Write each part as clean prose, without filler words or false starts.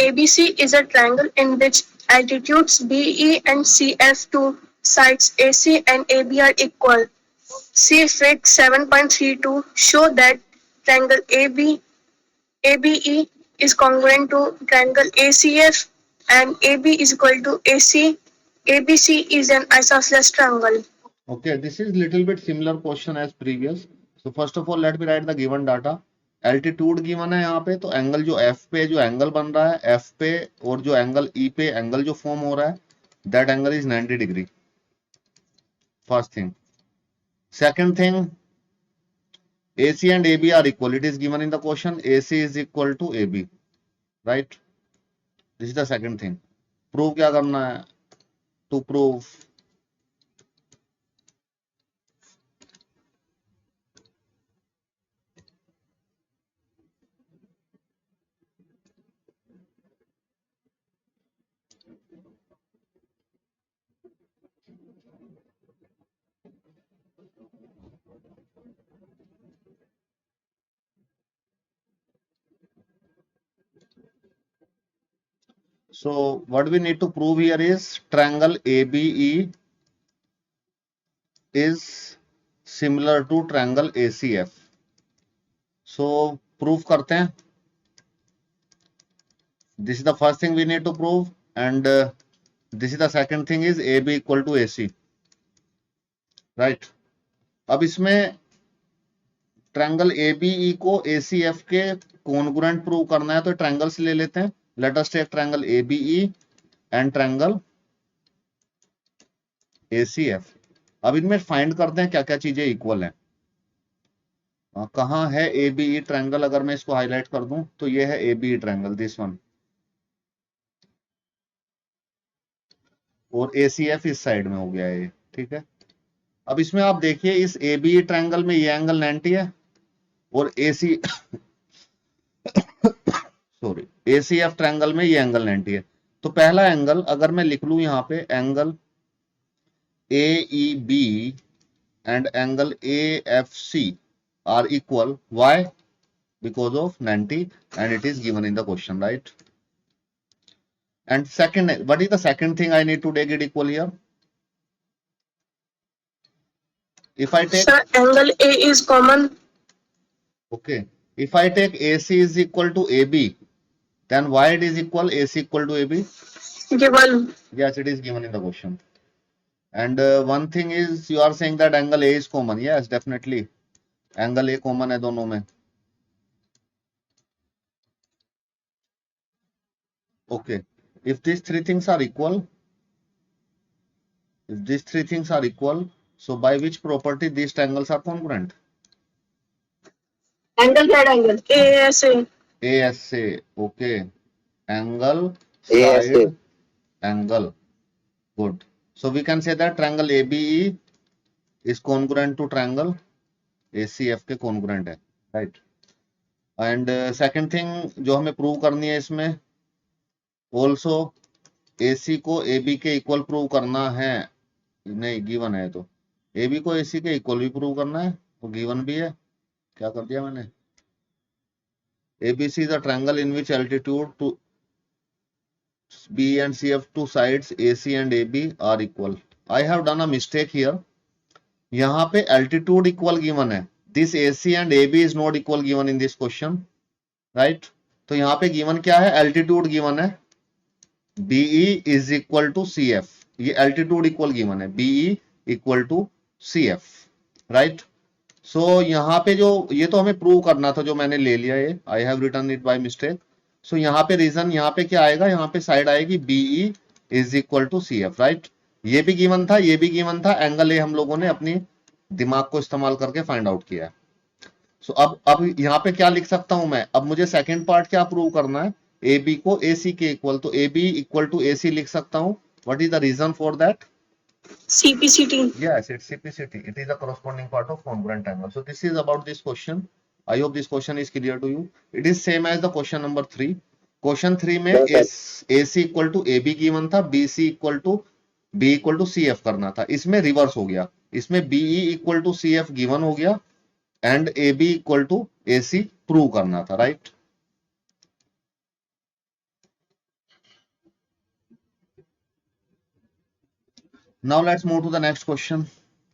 ABC is a triangle in which altitudes BE and CF, two sides AC and AB are equal. See Fig 7.32 show that triangle ABE is congruent to triangle ACF and AB is equal to AC. ABC is an isosceles triangle. Okay, this is little bit similar question as previous. So first of all, let me write the given data. Altitude given है यहाँ पे, तो angle जो F पे जो angle बन रहा है एफ पे और जो एंगल ई पे एंगल जो फॉर्म हो रहा है that angle is 90 degree. First thing. Second thing, AC and AB are equal. It is given in the question. AC is equal to AB, right? This is the second thing. Prove क्या करना है? To prove so what we need to prove here is triangle ABE is similar to triangle ACF. So proof करते हैं. This is the first thing we need to prove, and this is the second thing is AB equal to AC, right? अब इसमें triangle ABE को ACF के congruent prove करना है, तो triangles ले लेते हैं. Let us take triangle ABE and triangle ACF. अब इनमें फाइंड करते हैं क्या क्या चीजें इक्वल हैं. कहाँ है ABE ट्रायंगल? अगर मैं इसको हाईलाइट कर दूं तो ये है ABE ट्रायंगल, दिस वन, और ACF इस साइड में हो गया है, ठीक है. अब इसमें आप देखिए इस ABE ट्रायंगल में ये एंगल 90 है और ACF ट्रायंगल में ये एंगल 90 है. तो पहला एंगल अगर मैं लिख लूं यहाँ पे angle AEB and angle AFC are equal. Why? Because of 90 and it is given in the question, right? And second, what is the second thing I need to take it equal here? If I take, Sir, angle A is common. okay, if I take AC is equal to AB, then why it is equal AC equal to AB? Given. Yes, it is given in the question. And one thing is you are saying that angle A is common. Yes, definitely. Angle A common है दोनों में. Okay. If these three things are equal, so by which property these triangles are congruent? Angle side angle. ASA. ASA. Okay. Angle side angle. Good. So we can say that triangle ABE is congruent to triangle ACF के congruent है, right? And second thing जो हमें prove करनी है इसमें, also AC को AB के equal prove करना है. नहीं, गिवन है तो AB को AC के इक्वल भी प्रूव करना है, तो गिवन भी है. क्या कर दिया मैंने? ABC is a triangle in which altitude to B and CF two sides AC and AB are equal. I have done a mistake here. यहाँ पे altitude equal given है. This AC and AB is not equal given in this question, right? तो यहाँ पे given क्या है? Altitude given है. BE is equal to CF. ये altitude equal given है. BE equal to CF, right? So यहाँ पे जो ये तो हमें प्रूव करना था, जो मैंने ले लिया ये, I have written it by mistake. So यहाँ पे रीजन, यहाँ पे क्या आएगा? यहाँ पे साइड आएगी BE is equal to CF, right? ये भी गिवन था, ये भी गिवन था. एंगल ए हम लोगों ने अपनी दिमाग को इस्तेमाल करके फाइंड आउट किया है. सो अब यहाँ पे क्या लिख सकता हूं मैं? अब मुझे सेकंड पार्ट क्या प्रूव करना है? AB को AC के इक्वल, तो AB इक्वल टू AC लिख सकता हूं. What is the reason for that? CPCT. Yes, it's CPCT. It is a corresponding part of congruent angle. So this is about this question. I hope this question is clear to you. It is same as the question number 3. Question 3 में AC equal to AB given था, BC equal to B equal to CF करना था. इसमें reverse हो गया. इसमें BE equal to CF given हो गया and AB equal to AC prove करना था, right? Now let's move to the next question.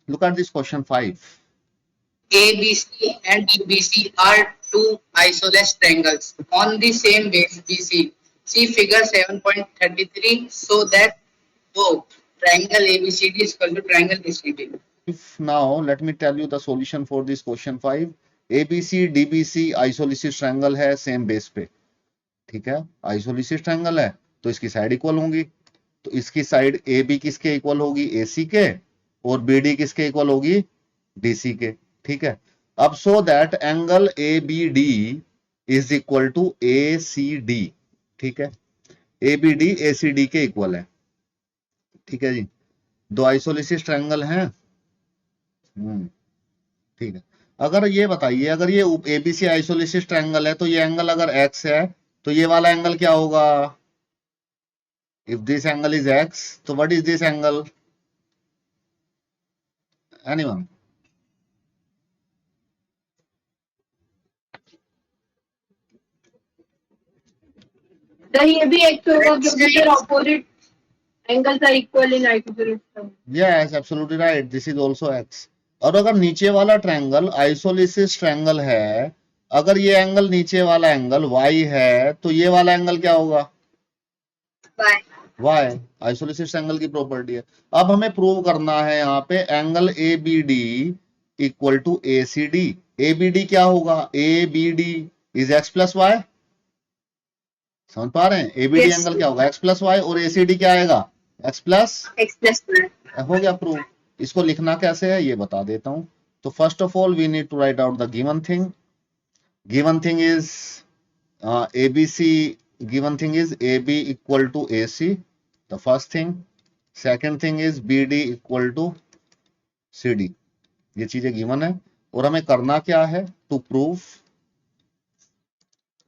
Look at this question 5. ABC and DBC are two isosceles triangles on the same base BC. See figure 7.33 so that both triangle ABCD is equal to triangle BCD. If now let me tell you the solution for this question 5. ABC DBC आइसोलिसिस triangle है same base पे, ठीक है। आइसोलिसिस triangle है तो इसकी side equal होंगी, तो इसकी साइड AB किसके इक्वल होगी, AC के, और BD किसके इक्वल होगी, DC के, ठीक है। अब so that angle ABD is equal to ACD, ठीक है। ABD ACD के इक्वल है, ठीक है जी। दो आइसोलिसिस ट्रायंगल हैं, ठीक है। अगर ये बताइए, अगर ये एबीसी आइसोलिसिस ट्रायंगल है तो ये एंगल अगर x है तो ये वाला एंगल क्या होगा, if this angle is x तो what is this angle, anyone? ये भी एक होगा क्योंकि फिर opposite angles are equal in isosceles. Yes absolutely right, this is also x। और अगर नीचे वाला ट्रायंगल आइसोलिसिस ट्रायंगल है, अगर ये एंगल नीचे वाला एंगल y है तो ये वाला एंगल क्या होगा, y। आइसोलिसिस एंगल की प्रॉपर्टी है। अब हमें प्रूव करना है यहाँ पे angle ABD equal to ACD। ABD क्या होगा, ABD is x plus y, समझ पा रहे हैं? ABD Yes. एंगल क्या होगा, x प्लस वाई, और ACD क्या आएगा, x प्लस, हो गया प्रूव। इसको लिखना कैसे है ये बता देता हूं। तो first of all we need to write out the given thing. Given thing is ABC, given thing is AB equal to AC, the first thing. Second thing is BD equal to CD, ये चीजें given है। और हमें करना क्या है, to prove,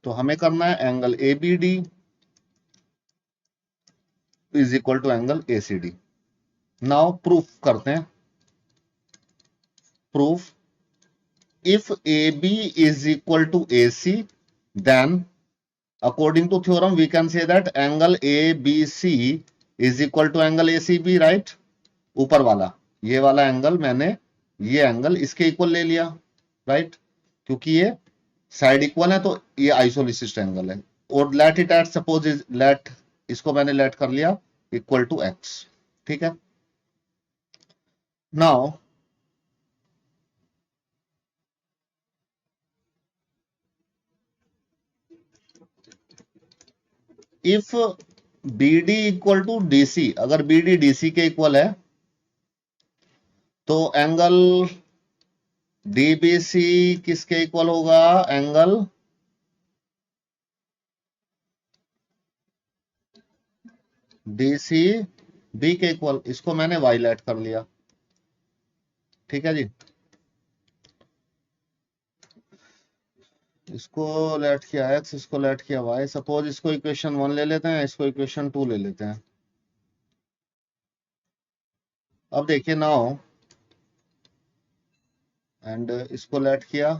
तो हमें करना है angle ABD is equal to angle ACD। Now proof करते हैं। Proof, if AB is equal to AC then according to theorem we can say that angle ABC is equal to angle ACB, right? ऊपर वाला ये वाला angle मैंने ये angle इसके equal ले लिया, राइट? क्योंकि ये साइड इक्वल है तो ये आइसोलिसिस एंगल है। और let it at suppose is let, इसको मैंने लेट कर लिया इक्वल टू x, ठीक है। Now if BD equal to DC, अगर BD DC के इक्वल है तो एंगल DBC किसके इक्वल होगा, एंगल DCB के इक्वल। इसको मैंने y लेट कर लिया, ठीक है जी। इसको लेट किया x, इसको लेट किया y। सपोज इसको इक्वेशन 1 ले लेते हैं, इसको इक्वेशन 2 ले लेते हैं। अब देखिए नाउ, एंड इसको लेट किया,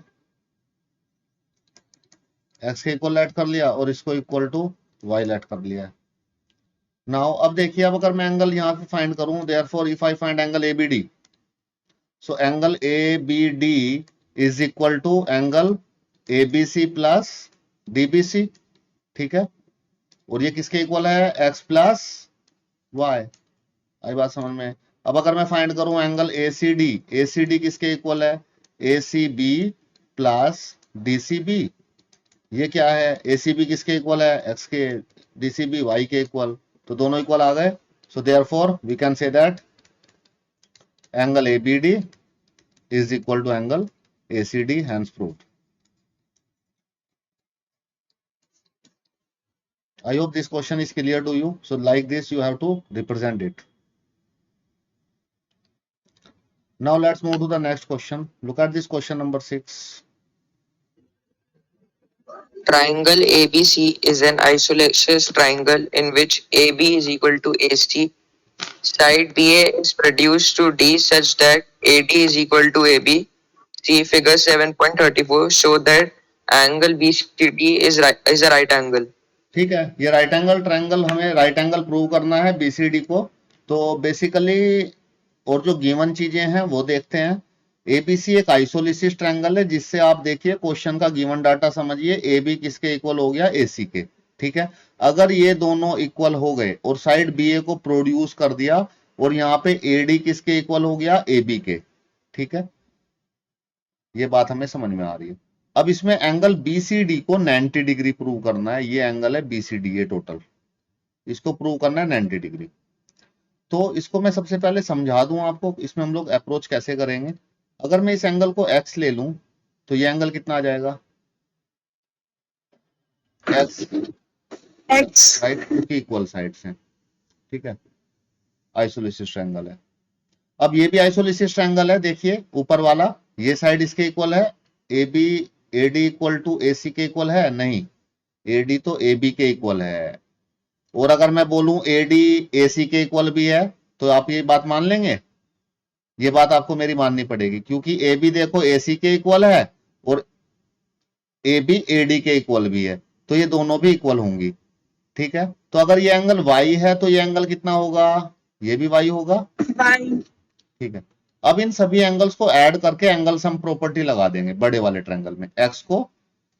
x के इक्वल लेट कर लिया और इसको इक्वल टू y लेट कर लिया। नाउ अब देखिए, अब अगर मैं एंगल यहाँ पे फाइंड करूं, therefore if I find angle ABD, so angle ABD is equal to angle ABC plus DBC, ठीक है। और ये किसके इक्वल है, x प्लस वाई। आई बात समझ में? अब अगर मैं फाइंड करूं एंगल ACD, ACD किसके इक्वल है, ACB प्लस DCB। ये क्या है, ACB किसके इक्वल है, x के, DCB y के इक्वल, तो दोनों इक्वल आ गए। So therefore we can say that angle ABD is equal to angle ACD, hence proved. I hope this question is clear to you. So like this you have to represent it. Now let's move to the next question. Look at this question number 6. Triangle ABC is an isosceles triangle in which AB is equal to AC. Side BA is reduced to D such that AD is equal to AB. See figure 7.34 show that angle BCD is a right angle. ठीक है, ये right angle triangle, हमें right angle prove करना है BCD को। तो basically और जो गिवन चीजें हैं वो देखते हैं। एबीसी एक आइसोलिसिस ट्रायंगल है, जिससे आप देखिए क्वेश्चन का गिवन डाटा समझिए, ए बी किसके इक्वल हो गया, एसी के। ठीक है, अगर ये दोनों इक्वल हो गए और साइड बी ए को प्रोड्यूस कर दिया, और यहाँ पे एडी किसके इक्वल हो गया, ए बी के। ठीक है, ये बात हमें समझ में आ रही है। अब इसमें एंगल बीसीडी को 90 डिग्री प्रूव करना है। ये एंगल है बीसीडी, ये टोटल, इसको प्रूव करना है 90 डिग्री। तो इसको मैं सबसे पहले समझा दूं आपको, इसमें हम लोग अप्रोच कैसे करेंगे। अगर मैं इस एंगल को x ले लूं तो ये एंगल कितना आ जाएगा, X. राइट, क्योंकि इक्वल साइड्स हैं। ठीक है, आइसोलिसिस ट्रायंगल है। अब ये भी आइसोलिसिस ट्रायंगल है, देखिए ऊपर वाला, ये साइड इसके इक्वल है, A B AD equal to A C के इक्वल है, नहीं, एडी तो ए बी के इक्वल है। और अगर मैं बोलूं एडी ए सी के इक्वल भी है, तो आप ये बात मान लेंगे, ये बात आपको मेरी माननी पड़ेगी, क्योंकि ए बी देखो ए सी के इक्वल है और ए बी ए डी के इक्वल भी है, तो ये दोनों भी इक्वल होंगी। ठीक है, तो अगर ये एंगल y है तो ये एंगल कितना होगा, ये भी y होगा। Y. ठीक है, अब इन सभी एंगल्स को ऐड करके एंगल सम प्रॉपर्टी लगा देंगे बड़े वाले ट्रायंगल में, x को,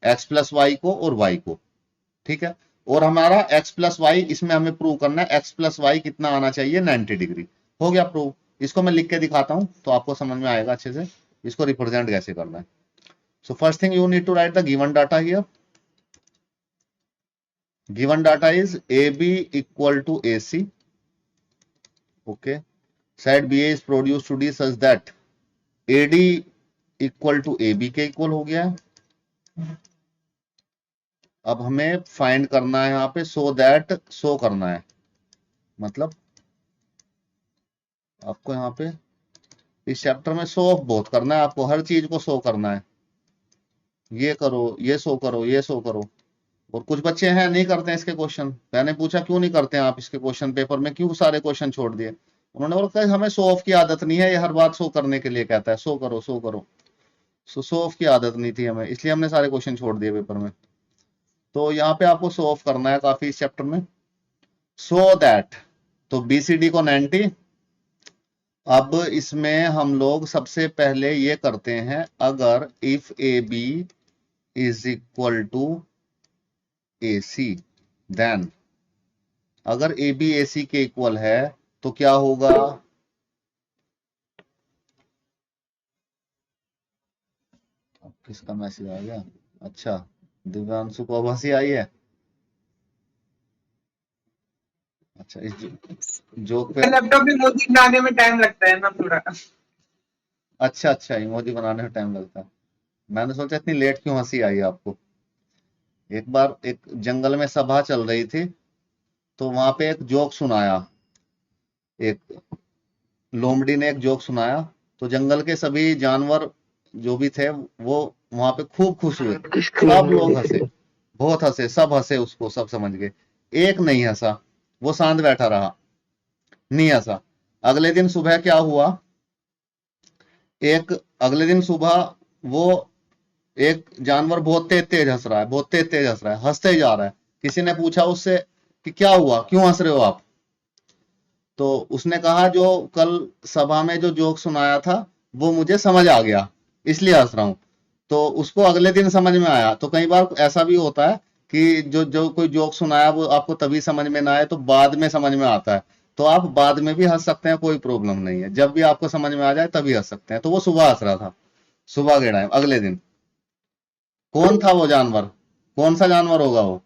x प्लस वाई को और y को। ठीक है, और हमारा x प्लस वाई, इसमें हमें प्रूव करना है x प्लस वाई कितना आना चाहिए, 90 डिग्री। हो गया प्रूव। इसको मैं लिख के दिखाता हूं तो आपको समझ में आएगा अच्छे से इसको रिप्रेजेंट कैसे करना है। So first thing you need to write the given data here. Given data is AB equal to AC. Okay. Side BA is produced to D such that AD equal to AB के equal हो गया है। अब हमें find करना है यहाँ पे so that, शो करना है, मतलब आपको यहाँ पे इस चैप्टर में शो ऑफ बहुत करना है, आपको हर चीज को शो करना है। ये करो, ये शो करो, ये शो करो। और कुछ बच्चे हैं नहीं करते हैं इसके क्वेश्चन। मैंने पूछा क्यों नहीं करते हैं आप इसके क्वेश्चन, पेपर में क्यों सारे क्वेश्चन छोड़ दिए। उन्होंने बोला हमें शो ऑफ की आदत नहीं है, ये हर बात शो करने के लिए कहता है, शो करो शो करो। शो ऑफ की आदत नहीं थी हमें, इसलिए हमने सारे क्वेश्चन छोड़ दिए पेपर में। तो यहाँ पे आपको शो ऑफ करना है काफी इस चैप्टर में। सो दैट, तो बीसीडी को 90। अब इसमें हम लोग सबसे पहले ये करते हैं, अगर if A B is equal to AC, then अगर ए बी ए सी के इक्वल है तो क्या होगा, किसका मैसेज आ गया, अच्छा दिव्यांशु को आभासी आई है। अच्छा, इस जोक पे लैपटॉप में इमोजी बनाने में टाइम लगता है ना थोड़ा। अच्छा, इमोजी बनाने में टाइम लगता है। मैंने सोचा इतनी लेट क्यों हंसी आई आपको। एक बार एक जंगल में सभा चल रही थी, तो वहां पे एक जोक सुनाया, एक लोमड़ी ने एक जोक सुनाया, तो जंगल के सभी जानवर जो भी थे वो वहां पे खूब खुश हुए, सब लोग हंसे, बहुत हंसे, सब हंसे उसको, सब समझ गए। एक नहीं हंसा, वो शांत बैठा रहा, नहीं हंसा। अगले दिन सुबह क्या हुआ, अगले दिन सुबह वो एक जानवर बहुत तेज हंस रहा है, बहुत तेज हंस रहा है, हंसते जा रहा है। किसी ने पूछा उससे कि क्या हुआ, क्यों हंस रहे हो आप। तो उसने कहा जो कल सभा में जो जोक सुनाया था वो मुझे समझ आ गया, इसलिए हंस रहा हूं। तो उसको अगले दिन समझ में आया। तो कई बार ऐसा भी होता है कि जो कोई जोक सुनाया वो आपको तभी समझ में ना आए, तो बाद में समझ में आता है। तो आप बाद में भी हंस सकते हैं, कोई प्रॉब्लम नहीं है, जब भी आपको समझ में आ जाए तभी हंस सकते हैं। तो वो सुबह हंस रहा था, सुबह के टाइम, अगले दिन। कौन था वो जानवर, कौन सा जानवर होगा वो,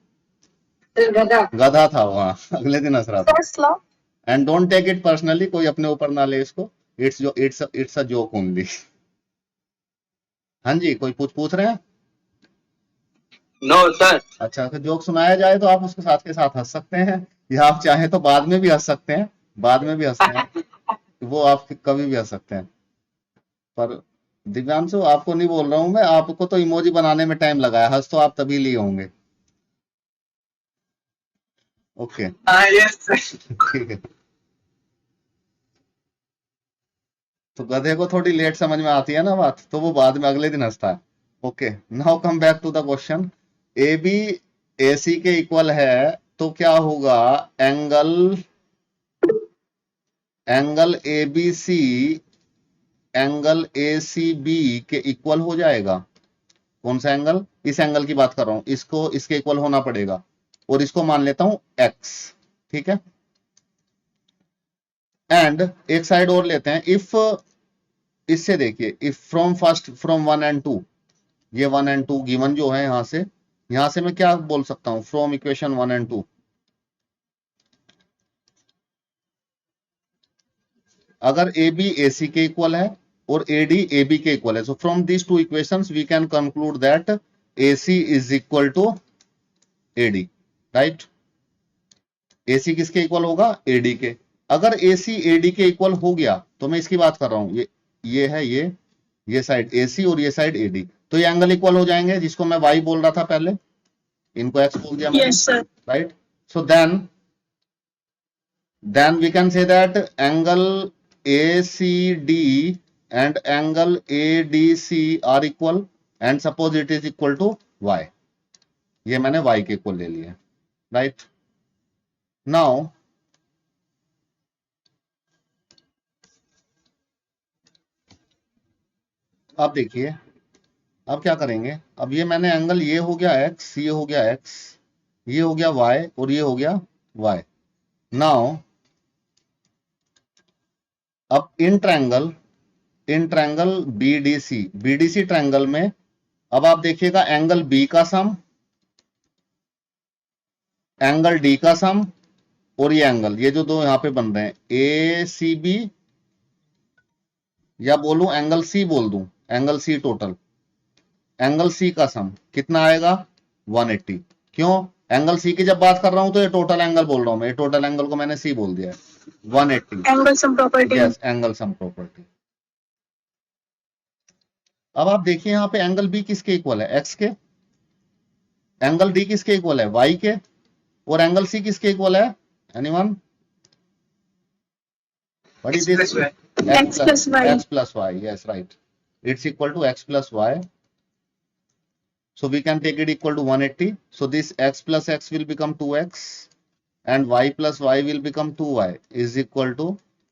गधा था वो, हाँ, अगले दिन हंस रहा था। And don't take it personally, कोई अपने ऊपर ना ले इसको, इट्स अ जोक ओनली। हाँ जी, कोई पूछ रहे हैं। No sir. अच्छा, तो जोक सुनाया जाए तो आप उसके साथ के साथ हंस सकते हैं, या आप चाहें तो बाद में भी हंस सकते हैं, बाद में भी हंसते हैं, वो आप कभी भी हंस सकते हैं। पर दिव्यांशु आपको नहीं बोल रहा हूं मैं, आपको तो इमोजी बनाने में टाइम लगा है, हंस तो आप तभी लिए होंगे। ओके, यस ठीक है। तो गधे को थोड़ी लेट समझ में आती है ना बात, तो वो बाद में अगले दिन हंसता है। Okay, now come back to the question. A B A C के इक्वल है तो क्या होगा, angle angle ABC angle ACB के इक्वल हो जाएगा। कौन सा एंगल? इस एंगल की बात कर रहा हूं, इसको इसके इक्वल होना पड़ेगा और इसको मान लेता हूं x, ठीक है। एंड एक साइड और लेते हैं, इफ इससे देखिए, इफ फ्रॉम 1 and 2, ये 1 and 2 गिवन जो है, यहां से मैं क्या बोल सकता हूं? फ्रॉम इक्वेशन 1 and 2, अगर AB AC के इक्वल है और AD AB के इक्वल है, so from this two equations we can conclude that AC is equal to AD, right. AC किसके इक्वल होगा? AD के। अगर AC AD के इक्वल हो गया तो मैं इसकी बात कर रहा हूं, ये है ये साइड AC और ये साइड AD, तो ये एंगल इक्वल हो जाएंगे, जिसको मैं Y बोल रहा था पहले, इनको X बोल दिया मैंने, Yes, sir. Right. So then we can say that angle ACD and angle ADC are equal and suppose it is equal to Y, ये मैंने Y के इक्वल ले लिया, राइट। नाउ अब देखिए, अब क्या करेंगे? अब ये मैंने एंगल, ये हो गया X, ये हो गया X, ये हो गया Y और ये हो गया Y। नाउ अब इन ट्रायंगल BDC ट्रायंगल में अब आप देखिएगा, एंगल B का सम, एंगल D का सम और ये एंगल, ये जो दो यहां पे बन रहे हैं ACB, या बोलूं एंगल C, बोल दूं angle C total, angle C का सम कितना आएगा? 180। क्यों? एंगल C की जब बात कर रहा हूं तो ये टोटल एंगल बोल रहा हूं मैं, ये टोटल एंगल को मैंने C बोल दिया है, 180। Angle sum property. Yes, angle sum property. अब आप देखिए यहां पे एंगल B किसके इक्वल है? X के। एंगल D किसके इक्वल है? Y के। और एंगल C किसके इक्वल है? Anyone? What is this? X plus Y. X plus Y, yes, right. It's equal to X plus Y. So we can take it equal to 180. So this X plus X will become 2X and Y plus Y will become 2Y is equal to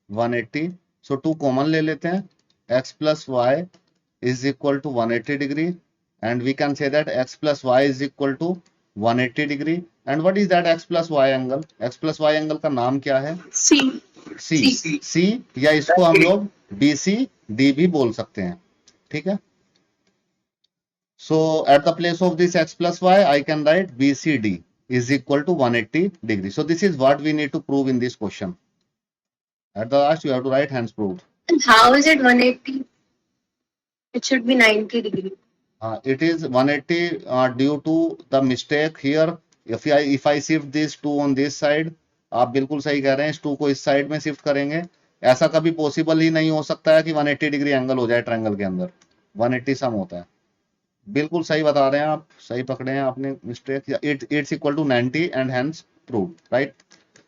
180. So 2 common ले लेते हैं, X plus Y is equal to 180 degree and we can say that X plus Y is equal to 180 degree. And what is that X plus Y angle? X plus Y angle का नाम क्या है? C. C, या इसको हम लोग BCD भी बोल सकते हैं, ठीक है। So at the place of this X plus Y, I can write BCD is equal to 180 degree. So this is what we need to prove in this question. At the last, you have to write hence proved. And how is it 180? It should be 90 degree. It is 180 due to the mistake here. If I shift this 2 on this side, आप बिल्कुल सही कह रहे हैं, इस 2 को इस side में शिफ्ट करेंगे, ऐसा कभी पॉसिबल ही नहीं हो सकता है कि 180 डिग्री एंगल हो जाए ट्रायंगल के अंदर, 180 सम होता है। बिल्कुल सही बता रहे हैं आप, सही पकड़े हैं आपने mistake. It's equal to 90 and hence prove, right.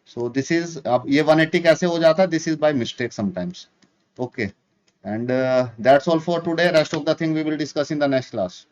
So this is, अब ये 180 कैसे हो जाता है? This is by mistake sometimes, okay. And that's all for today. Rest of the thing we will discuss in the next class.